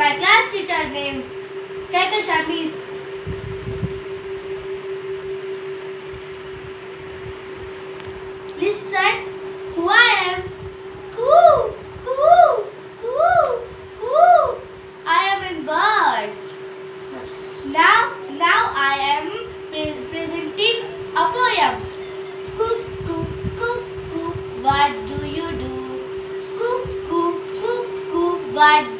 My class teacher name Kaka Sharmi is listen who I am. Coo, coo, coo, coo. I am a bird. Now I am presenting a poem. Coo, coo, coo, coo. What do you do? Coo, coo, coo, coo. What